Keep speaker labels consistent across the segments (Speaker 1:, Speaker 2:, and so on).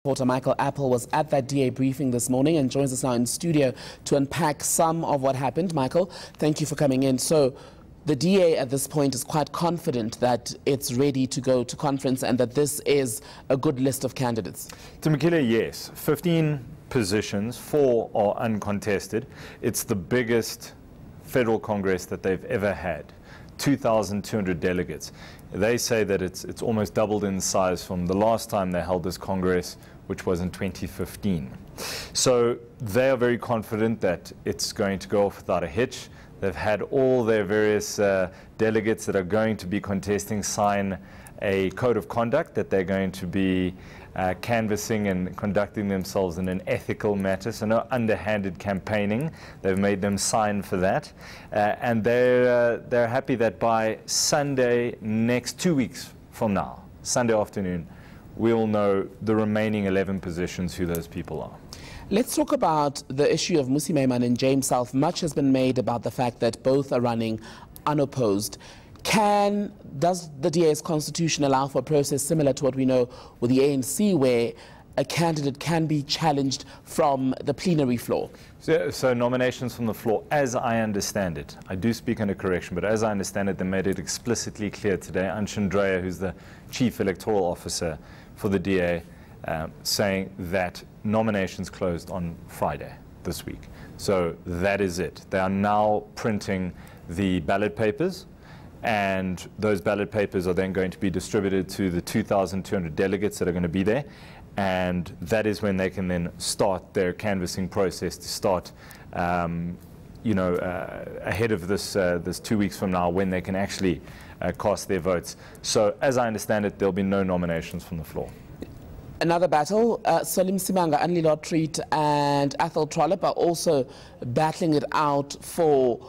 Speaker 1: Reporter Michael Appel was at that DA briefing this morning and joins us now in studio to unpack some of what happened. Michael, thank you for coming in. So the DA at this point is quite confident that it's ready to go to conference and that this is a good list of candidates.
Speaker 2: Timokile, yes. 15 positions, 4 are uncontested. It's the biggest federal Congress that they've ever had. 2,200 delegates. They say that it's almost doubled in size from the last time they held this Congress, which was in 2015. So they are very confident that it's going to go off without a hitch. They've had all their various delegates that are going to be contesting sign a code of conduct that they're going to be canvassing and conducting themselves in an ethical manner, so no underhanded campaigning. They've made them sign for that, and they're happy that by Sunday, next 2 weeks from now, Sunday afternoon, we'll know the remaining 11 positions, who those people are.
Speaker 1: Let's talk about the issue of Mmusi Maimane and James South. Much has been made about the fact that both are running unopposed. Does the DA's constitution allow for a process similar to what we know with the ANC, where a candidate can be challenged from the plenary floor?
Speaker 2: So nominations from the floor, as I understand it, I do speak under correction, but as I understand it, they made it explicitly clear today. Andrea, who's the chief electoral officer for the DA, saying that nominations closed on Friday this week. So that is it. They are now printing the ballot papers, and those ballot papers are then going to be distributed to the 2,200 delegates that are going to be there, and that is when they can then start their canvassing process to start, ahead of this 2 weeks from now, when they can actually cast their votes. So as I understand it, there'll be no nominations from the floor.
Speaker 1: Another battle, Msimanga and Anneli Lotriet and Athol Trollip are also battling it out for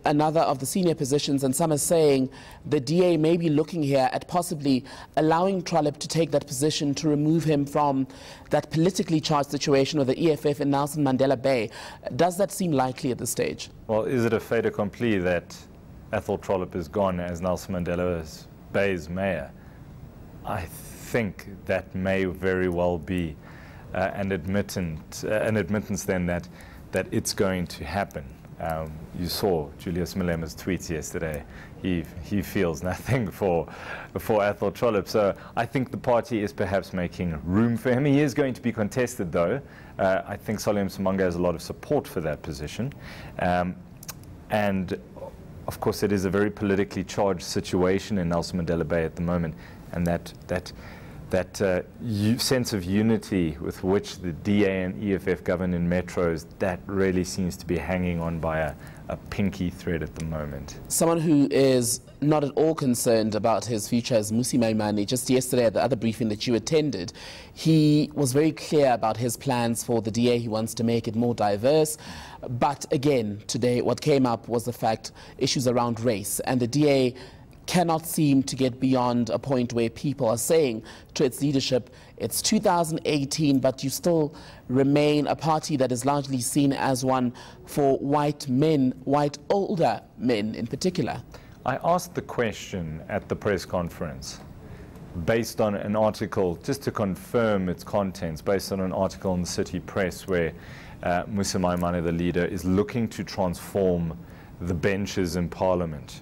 Speaker 1: another of the senior positions, and some are saying the DA may be looking here at possibly allowing Trollip to take that position to remove him from that politically charged situation with the EFF in Nelson Mandela Bay. Does that seem likely at this stage?
Speaker 2: Well, is it a fait accompli that Athol Trollip is gone as Nelson Mandela Bay's mayor? I think that may very well be an admittance then that it's going to happen. You saw Julius Malema's tweets yesterday. He feels nothing for Athol Trollip. So I think the party is perhaps making room for him. He is going to be contested, though. I think Msimanga has a lot of support for that position. And of course, it is a very politically charged situation in Nelson Mandela Bay at the moment, and that sense of unity with which the DA and EFF govern in metros, that really seems to be hanging on by a pinky thread at the moment.
Speaker 1: Someone who is not at all concerned about his future is Mmusi Maimane. Just yesterday at the other briefing that you attended, he was very clear about his plans for the DA. He wants to make it more diverse. But again, today what came up was the fact issues around race, and the DA cannot seem to get beyond a point where people are saying to its leadership, it's 2018, but you still remain a party that is largely seen as one for white men, white older men in particular.
Speaker 2: I asked the question at the press conference based on an article, just to confirm its contents, based on an article in the City Press where Mmusi Maimane, the leader, is looking to transform the benches in Parliament.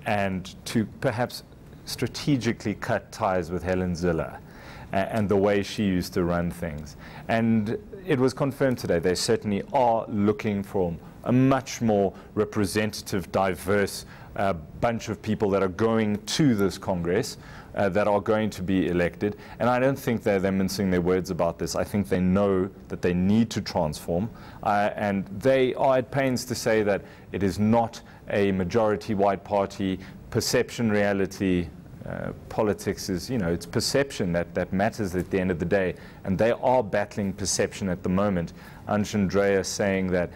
Speaker 2: And to perhaps strategically cut ties with Helen Zille and the way she used to run things. And it was confirmed today, they certainly are looking for a much more representative, diverse bunch of people that are going to this Congress, that are going to be elected. And I don't think they're mincing their words about this. I think they know that they need to transform. And they are at pains to say that it is not a majority white party. Perception, reality, politics is, it's perception that matters at the end of the day. And they are battling perception at the moment. Andrea saying that,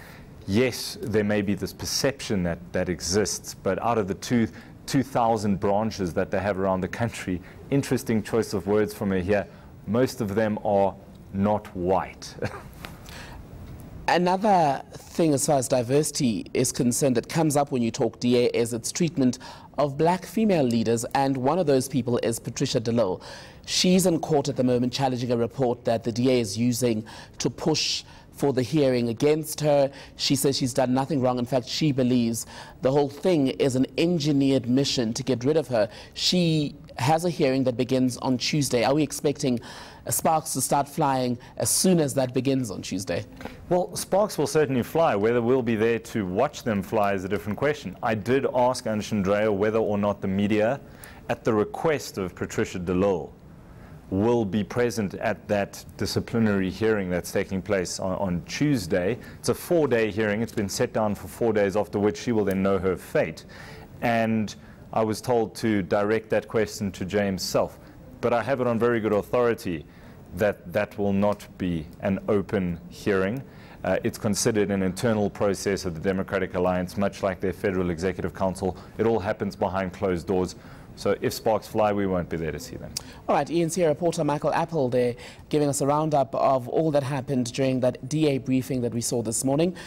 Speaker 2: yes, there may be this perception that exists, but out of the 2,000 branches that they have around the country, interesting choice of words from her here, most of them are not white.
Speaker 1: Another thing as far as diversity is concerned that comes up when you talk DA is its treatment of black female leaders, and one of those people is Patricia de Lille. She's in court at the moment challenging a report that the DA is using to push for the hearing against her. She says she's done nothing wrong. In fact, she believes the whole thing is an engineered mission to get rid of her. She has a hearing that begins on Tuesday. Are we expecting sparks to start flying as soon as that begins on Tuesday?
Speaker 2: Well, sparks will certainly fly. Whether we'll be there to watch them fly is a different question. I did ask Anshandrea whether or not the media, at the request of Patricia de Lille, will be present at that disciplinary hearing that's taking place on Tuesday. It's a 4-day hearing. It's been set down for 4 days, after which she will then know her fate. And I was told to direct that question to James Self. But I have it on very good authority that that will not be an open hearing. It's considered an internal process of the Democratic Alliance, much like their Federal Executive Council. It all happens behind closed doors. So if sparks fly, we won't be there to see them.
Speaker 1: All right, eNCA reporter Michael Appel there giving us a roundup of all that happened during that DA briefing that we saw this morning.